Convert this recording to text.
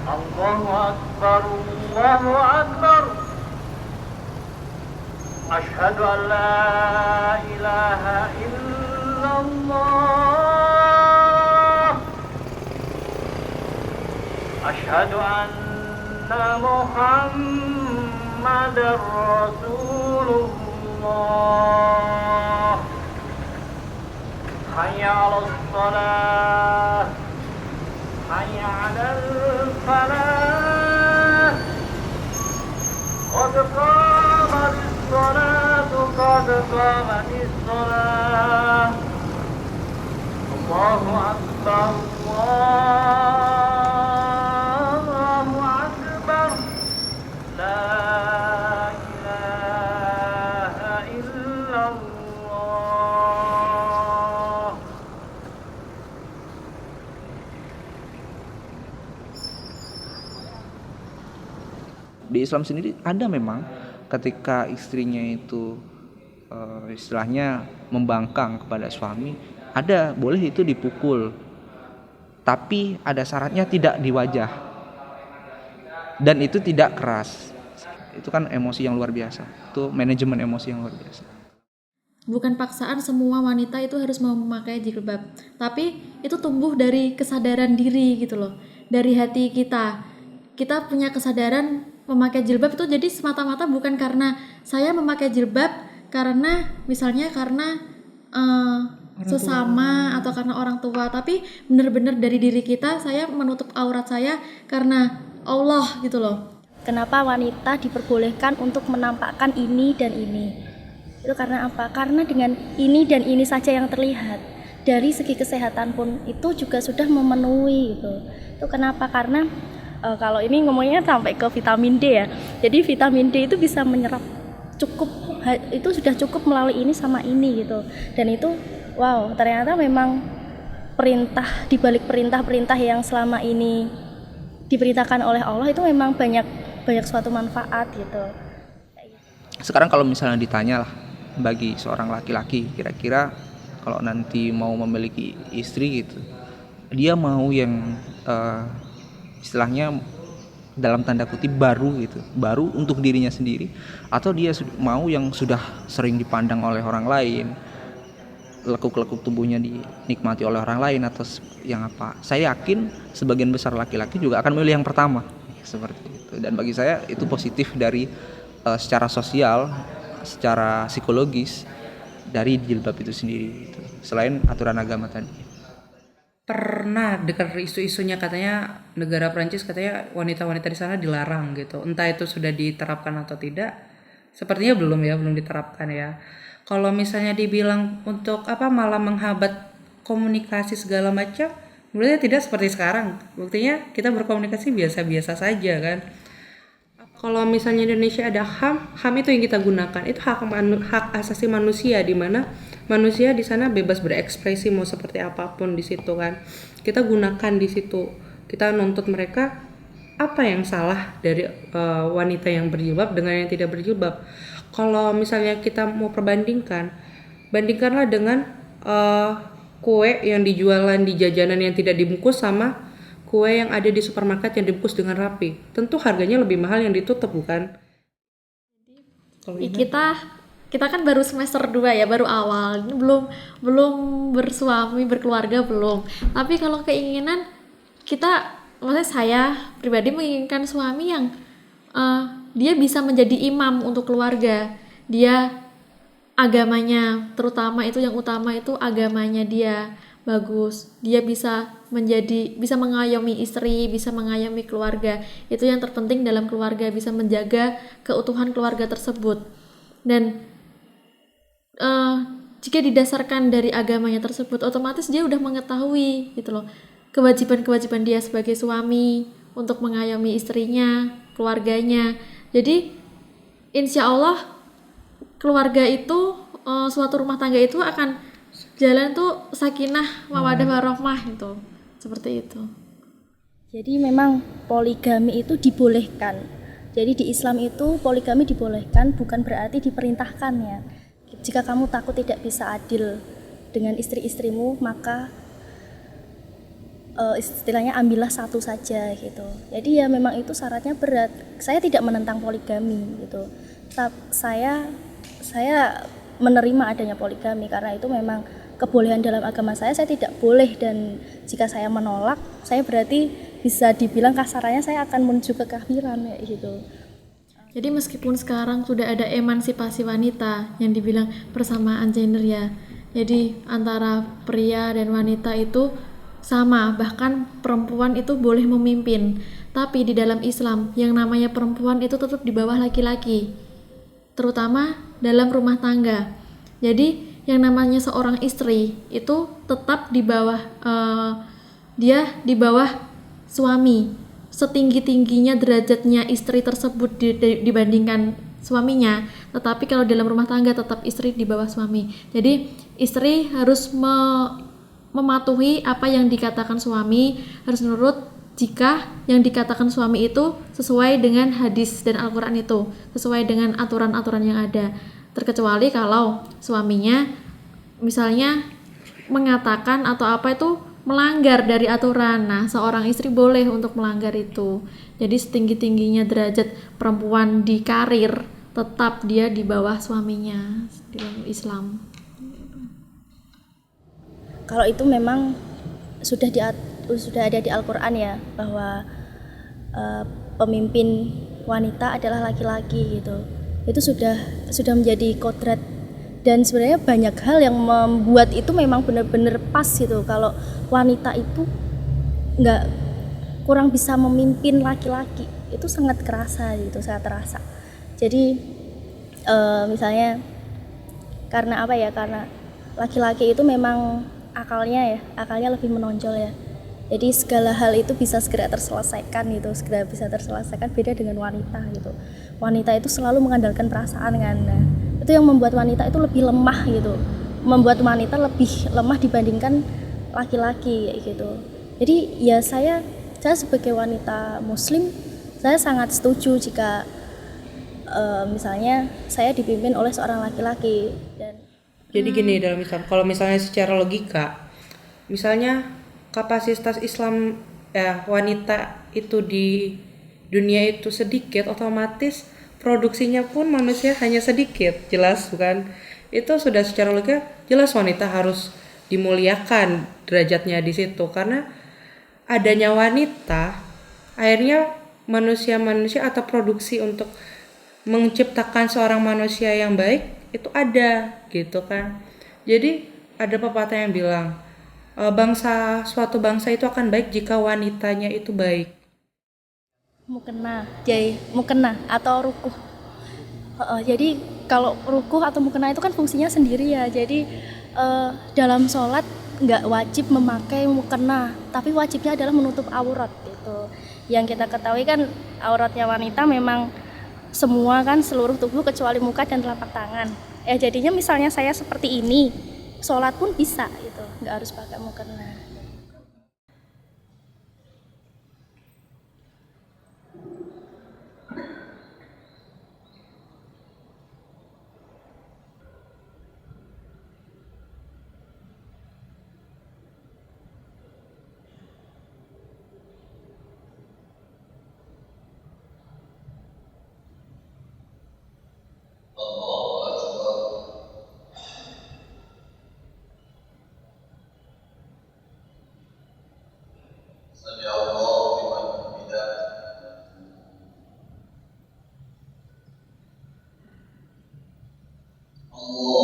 الله أكبر الله أكبر أشهد أن لا إله إلا الله أشهد أن محمد رسول الله حي على الصلاة حي على الفلاح قد قامت الصلاة قد قامت الصلاة الله أكبر الله أكبر لا إله إلا الله. Di Islam sendiri ada memang ketika istrinya itu istilahnya membangkang kepada suami, ada boleh itu dipukul, tapi ada syaratnya tidak di wajah dan itu tidak keras. Itu kan emosi yang luar biasa, itu manajemen emosi yang luar biasa. Bukan paksaan semua wanita itu harus memakai jilbab, tapi itu tumbuh dari kesadaran diri gitu loh, dari hati kita. Kita punya kesadaran memakai jilbab itu jadi semata-mata bukan karena saya memakai jilbab karena misalnya karena sesama atau karena orang tua, tapi benar-benar dari diri kita, saya menutup aurat saya karena Allah gitu loh. Kenapa wanita diperbolehkan untuk menampakkan ini dan ini? Itu karena apa? Karena dengan ini dan ini saja yang terlihat, dari segi kesehatan pun itu juga sudah memenuhi gitu. Itu kenapa? Karena kalau ini ngomongnya sampai ke vitamin D ya. Jadi vitamin D itu bisa menyerap cukup, itu sudah cukup melalui ini sama ini gitu. Dan itu wow, ternyata memang perintah, dibalik perintah-perintah yang selama ini diperintahkan oleh Allah itu memang banyak suatu manfaat gitu. Sekarang kalau misalnya ditanya lah, bagi seorang laki-laki kira-kira kalau nanti mau memiliki istri gitu, dia mau yang istilahnya dalam tanda kutip baru gitu, baru untuk dirinya sendiri, atau dia mau yang sudah sering dipandang oleh orang lain, lekuk-lekuk tubuhnya dinikmati oleh orang lain, atau yang apa? Saya yakin sebagian besar laki-laki juga akan memilih yang pertama seperti itu. Dan bagi saya itu positif dari secara sosial, secara psikologis dari jilbab itu sendiri gitu. Selain aturan agama tadi. Pernah dengar isu-isunya katanya negara Prancis katanya wanita-wanita di sana dilarang gitu. Entah itu sudah diterapkan atau tidak. Sepertinya belum diterapkan ya. Kalau misalnya dibilang untuk malah menghambat komunikasi segala macam, menurutnya tidak seperti sekarang. Buktinya kita berkomunikasi biasa-biasa saja kan. Kalau misalnya Indonesia ada HAM itu yang kita gunakan. Itu hak asasi manusia, di mana manusia di sana bebas berekspresi mau seperti apapun di situ kan. Kita gunakan di situ. Kita nuntut mereka apa yang salah dari wanita yang berjilbab dengan yang tidak berjilbab. Kalau misalnya kita mau bandingkanlah dengan kue yang dijualan di jajanan yang tidak dibungkus sama kue yang ada di supermarket yang dibungkus dengan rapi. Tentu harganya lebih mahal yang ditutup, bukan? Kita kan baru semester 2 ya, baru awal. Ini belum bersuami, berkeluarga belum. Tapi kalau keinginan maksudnya saya pribadi menginginkan suami yang dia bisa menjadi imam untuk keluarga. Dia agamanya, terutama itu yang utama itu agamanya dia bagus. Dia bisa mengayomi istri, bisa mengayomi keluarga. Itu yang terpenting dalam keluarga, bisa menjaga keutuhan keluarga tersebut. Dan jika didasarkan dari agamanya tersebut, otomatis dia udah mengetahui gitu loh, kewajiban-kewajiban dia sebagai suami untuk mengayomi istrinya, keluarganya. Jadi insya Allah keluarga itu, suatu rumah tangga itu akan jalan tuh sakinah, mawaddah warahmah itu. Seperti itu. Jadi memang poligami itu dibolehkan. Jadi di Islam itu poligami dibolehkan, bukan berarti diperintahkan ya. Jika kamu takut tidak bisa adil dengan istri-istrimu, maka istilahnya ambillah satu saja gitu. Jadi ya memang itu syaratnya berat. Saya tidak menentang poligami gitu. Saya menerima adanya poligami karena itu memang kebolehan dalam agama saya tidak boleh, dan jika saya menolak, saya berarti bisa dibilang kasarannya saya akan menuju kekafiran kayak gitu. Jadi meskipun sekarang sudah ada emansipasi wanita yang dibilang persamaan gender ya, jadi antara pria dan wanita itu sama, bahkan perempuan itu boleh memimpin. Tapi di dalam Islam yang namanya perempuan itu tetap di bawah laki-laki, terutama dalam rumah tangga. Jadi yang namanya seorang istri itu tetap di bawah dia di bawah suami. Setinggi-tingginya derajatnya istri tersebut dibandingkan suaminya, tetapi kalau dalam rumah tangga tetap istri di bawah suami. Jadi istri harus mematuhi apa yang dikatakan suami, harus nurut jika yang dikatakan suami itu sesuai dengan hadis dan Al-Quran itu, sesuai dengan aturan-aturan yang ada. Terkecuali kalau suaminya misalnya mengatakan atau apa itu melanggar dari aturan. Nah, seorang istri boleh untuk melanggar itu. Jadi setinggi-tingginya derajat perempuan di karir, tetap dia di bawah suaminya di dalam Islam. Kalau itu memang sudah ada di Al-Quran ya, bahwa pemimpin wanita adalah laki-laki gitu. Itu sudah menjadi kodrat, dan sebenarnya banyak hal yang membuat itu memang benar-benar pas gitu. Kalau wanita itu nggak kurang bisa memimpin laki-laki, itu sangat kerasa gitu, sangat terasa. Jadi misalnya karena apa ya, karena laki-laki itu memang akalnya lebih menonjol ya. Jadi segala hal itu bisa segera terselesaikan gitu, beda dengan wanita gitu. Wanita itu selalu mengandalkan perasaan kan. Nah, itu yang membuat wanita itu lebih lemah gitu. Membuat wanita lebih lemah dibandingkan laki-laki gitu. Jadi ya saya sebagai wanita muslim, saya sangat setuju jika misalnya saya dipimpin oleh seorang laki-laki. Dan jadi gini, dalam Islam kalau misalnya secara logika, misalnya kapasitas Islam wanita itu di dunia itu sedikit, otomatis produksinya pun manusia hanya sedikit, jelas bukan? Itu sudah secara logika jelas wanita harus dimuliakan derajatnya di situ, karena adanya wanita akhirnya manusia atau produksi untuk menciptakan seorang manusia yang baik itu ada gitu kan. Jadi ada pepatah yang bilang suatu bangsa itu akan baik jika wanitanya itu baik. mukena atau rukuh. Jadi kalau rukuh atau mukena itu kan fungsinya sendiri ya. Jadi dalam sholat nggak wajib memakai mukena, tapi wajibnya adalah menutup aurat gitu. Yang kita ketahui kan auratnya wanita memang semua kan, seluruh tubuh kecuali muka dan telapak tangan. Jadinya misalnya saya seperti ini, sholat pun bisa gitu, nggak harus pakai mukena. Allah